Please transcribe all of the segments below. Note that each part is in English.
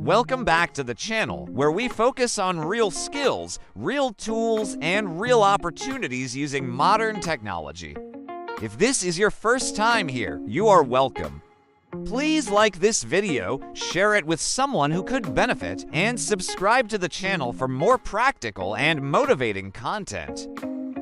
Welcome back to the channel, where we focus on real skills, real tools, and real opportunities using modern technology. If this is your first time here, you are welcome. Please like this video, share it with someone who could benefit, and subscribe to the channel for more practical and motivating content.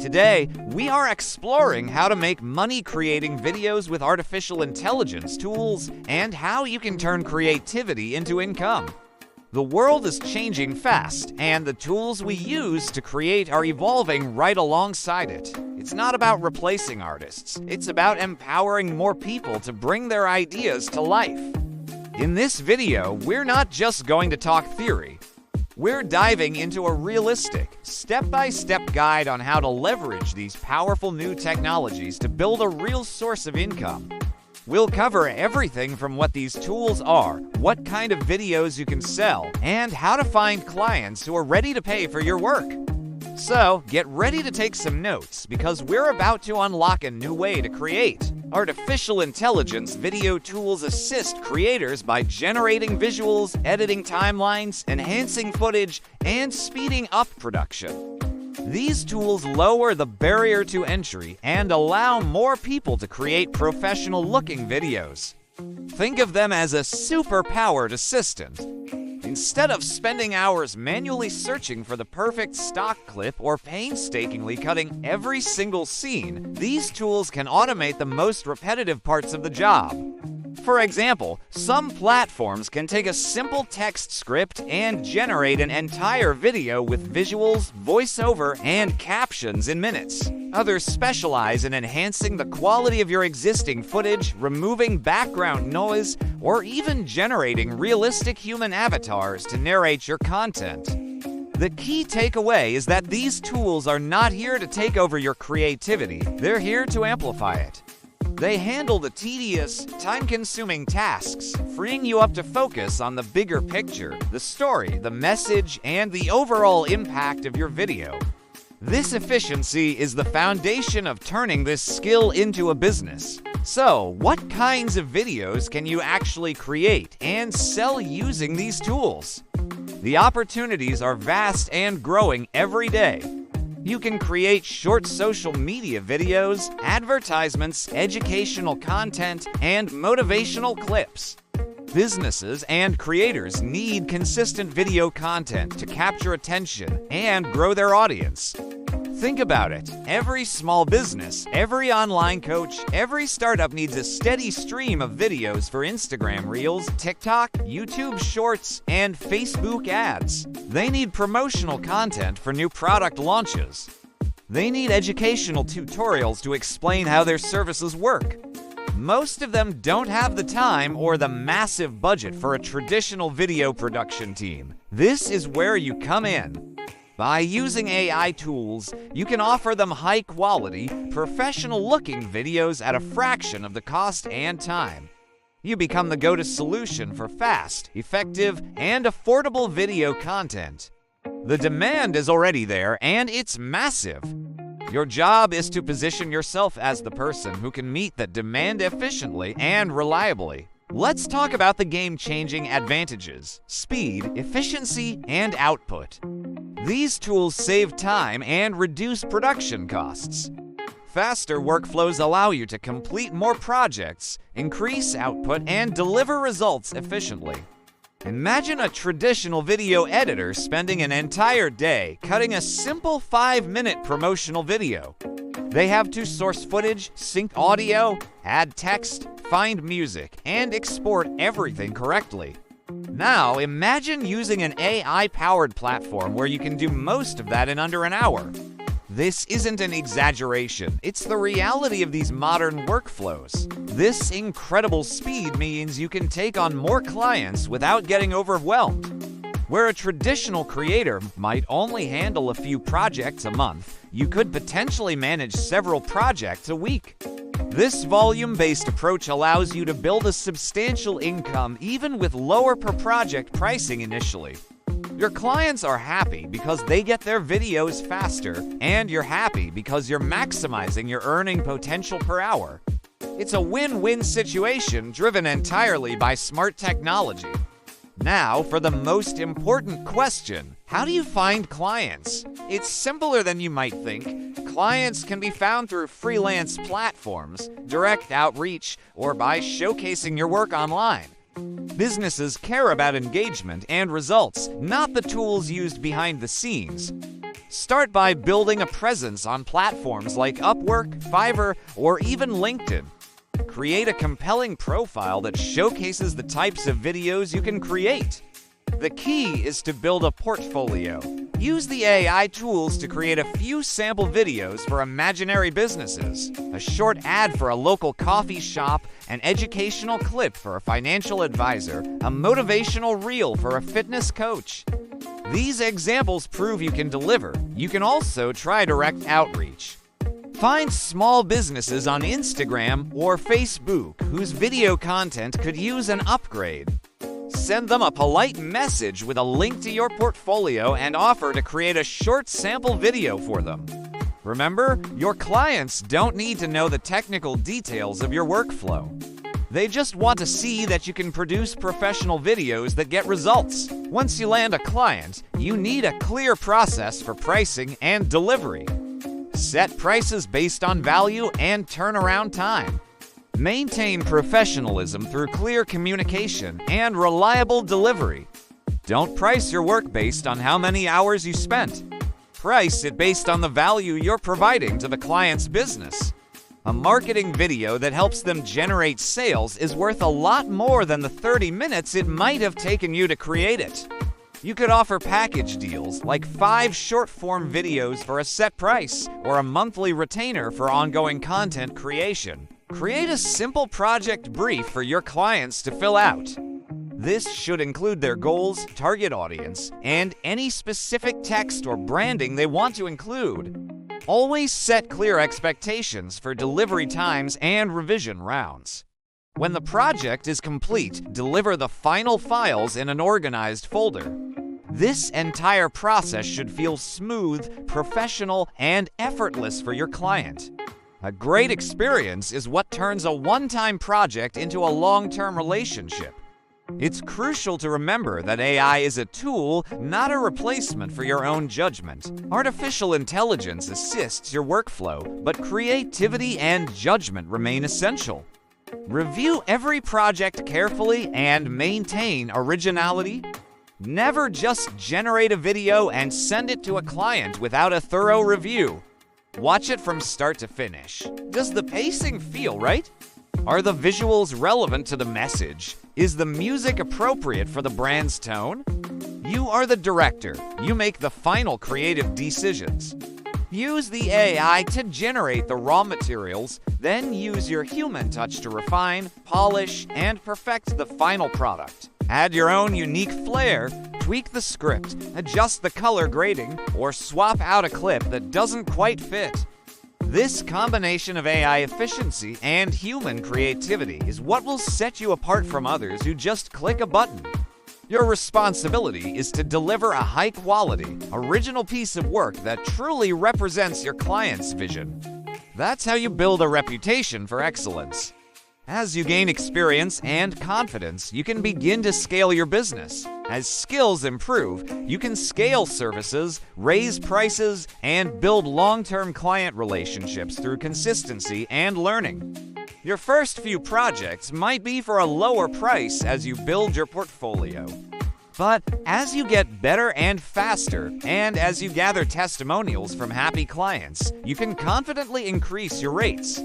Today, we are exploring how to make money creating videos with artificial intelligence tools and how you can turn creativity into income. The world is changing fast, and the tools we use to create are evolving right alongside it. It's not about replacing artists, it's about empowering more people to bring their ideas to life. In this video, we're not just going to talk theory. We're diving into a realistic, step-by-step guide on how to leverage these powerful new technologies to build a real source of income. We'll cover everything from what these tools are, what kind of videos you can sell, and how to find clients who are ready to pay for your work. So, get ready to take some notes, because we're about to unlock a new way to create. Artificial intelligence video tools assist creators by generating visuals, editing timelines, enhancing footage, and speeding up production. These tools lower the barrier to entry and allow more people to create professional-looking videos. Think of them as a super-powered assistant. Instead of spending hours manually searching for the perfect stock clip or painstakingly cutting every single scene, these tools can automate the most repetitive parts of the job. For example, some platforms can take a simple text script and generate an entire video with visuals, voiceover, and captions in minutes. Others specialize in enhancing the quality of your existing footage, removing background noise, or even generating realistic human avatars to narrate your content. The key takeaway is that these tools are not here to take over your creativity, they're here to amplify it. They handle the tedious, time-consuming tasks, freeing you up to focus on the bigger picture, the story, the message, and the overall impact of your video. This efficiency is the foundation of turning this skill into a business. So, what kinds of videos can you actually create and sell using these tools? The opportunities are vast and growing every day. You can create short social media videos, advertisements, educational content, and motivational clips. Businesses and creators need consistent video content to capture attention and grow their audience. Think about it. Every small business, every online coach, every startup needs a steady stream of videos for Instagram Reels, TikTok, YouTube Shorts, and Facebook ads. They need promotional content for new product launches. They need educational tutorials to explain how their services work. Most of them don't have the time or the massive budget for a traditional video production team. This is where you come in. By using AI tools, you can offer them high-quality, professional-looking videos at a fraction of the cost and time. You become the go-to solution for fast, effective, and affordable video content. The demand is already there, and it's massive. Your job is to position yourself as the person who can meet that demand efficiently and reliably. Let's talk about the game-changing advantages: speed, efficiency, and output. These tools save time and reduce production costs. Faster workflows allow you to complete more projects, increase output, and deliver results efficiently. Imagine a traditional video editor spending an entire day cutting a simple 5-minute promotional video. They have to source footage, sync audio, add text, find music, and export everything correctly. Now, imagine using an AI-powered platform where you can do most of that in under an hour. This isn't an exaggeration, it's the reality of these modern workflows. This incredible speed means you can take on more clients without getting overwhelmed. Where a traditional creator might only handle a few projects a month, you could potentially manage several projects a week. This volume-based approach allows you to build a substantial income even with lower per-project pricing initially. Your clients are happy because they get their videos faster, and you're happy because you're maximizing your earning potential per hour. It's a win-win situation driven entirely by smart technology. Now for the most important question. How do you find clients? It's simpler than you might think. Clients can be found through freelance platforms, direct outreach, or by showcasing your work online. Businesses care about engagement and results, not the tools used behind the scenes. Start by building a presence on platforms like Upwork, Fiverr, or even LinkedIn. Create a compelling profile that showcases the types of videos you can create. The key is to build a portfolio. Use the AI tools to create a few sample videos for imaginary businesses, a short ad for a local coffee shop, an educational clip for a financial advisor, a motivational reel for a fitness coach. These examples prove you can deliver. You can also try direct outreach. Find small businesses on Instagram or Facebook whose video content could use an upgrade. Send them a polite message with a link to your portfolio and offer to create a short sample video for them. Remember, your clients don't need to know the technical details of your workflow. They just want to see that you can produce professional videos that get results. Once you land a client, you need a clear process for pricing and delivery. Set prices based on value and turnaround time. Maintain professionalism through clear communication and reliable delivery. Don't price your work based on how many hours you spent. Price it based on the value you're providing to the client's business. A marketing video that helps them generate sales is worth a lot more than the 30 minutes it might have taken you to create it. You could offer package deals like 5 short-form videos for a set price or a monthly retainer for ongoing content creation. Create a simple project brief for your clients to fill out. This should include their goals, target audience, and any specific text or branding they want to include. Always set clear expectations for delivery times and revision rounds. When the project is complete, deliver the final files in an organized folder. This entire process should feel smooth, professional, and effortless for your client. A great experience is what turns a one-time project into a long-term relationship. It's crucial to remember that AI is a tool, not a replacement for your own judgment. Artificial intelligence assists your workflow, but creativity and judgment remain essential. Review every project carefully and maintain originality. Never just generate a video and send it to a client without a thorough review. Watch it from start to finish. Does the pacing feel right? Are the visuals relevant to the message? Is the music appropriate for the brand's tone? You are the director. You make the final creative decisions. Use the AI to generate the raw materials, then use your human touch to refine, polish, and perfect the final product. Add your own unique flair, tweak the script, adjust the color grading, or swap out a clip that doesn't quite fit. This combination of AI efficiency and human creativity is what will set you apart from others who just click a button. Your responsibility is to deliver a high-quality, original piece of work that truly represents your client's vision. That's how you build a reputation for excellence. As you gain experience and confidence, you can begin to scale your business. As skills improve, you can scale services, raise prices, and build long-term client relationships through consistency and learning. Your first few projects might be for a lower price as you build your portfolio. But as you get better and faster, and as you gather testimonials from happy clients, you can confidently increase your rates.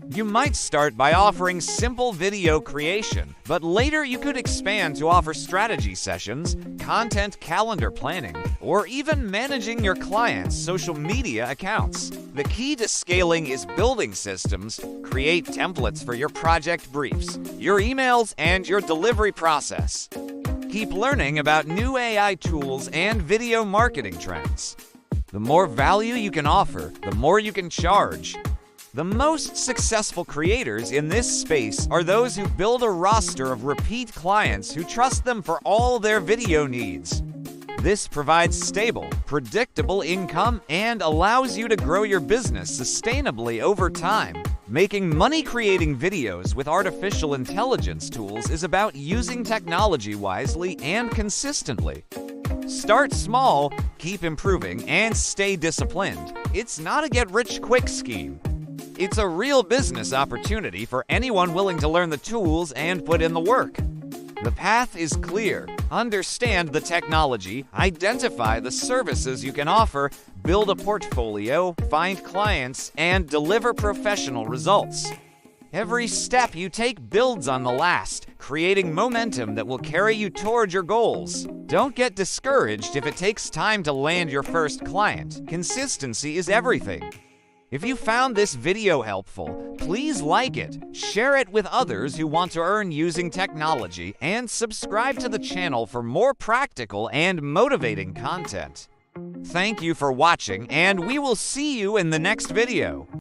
You might start by offering simple video creation, but later you could expand to offer strategy sessions, content calendar planning, or even managing your clients' social media accounts. The key to scaling is building systems, create templates for your project briefs, your emails, and your delivery process. Keep learning about new AI tools and video marketing trends. The more value you can offer, the more you can charge. The most successful creators in this space are those who build a roster of repeat clients who trust them for all their video needs. This provides stable, predictable income and allows you to grow your business sustainably over time. Making money-creating videos with artificial intelligence tools is about using technology wisely and consistently. Start small, keep improving, and stay disciplined. It's not a get-rich-quick scheme. It's a real business opportunity for anyone willing to learn the tools and put in the work. The path is clear. Understand the technology, identify the services you can offer, build a portfolio, find clients, and deliver professional results. Every step you take builds on the last, creating momentum that will carry you toward your goals. Don't get discouraged if it takes time to land your first client. Consistency is everything. If you found this video helpful, please like it, share it with others who want to earn using technology, and subscribe to the channel for more practical and motivating content. Thank you for watching, and we will see you in the next video.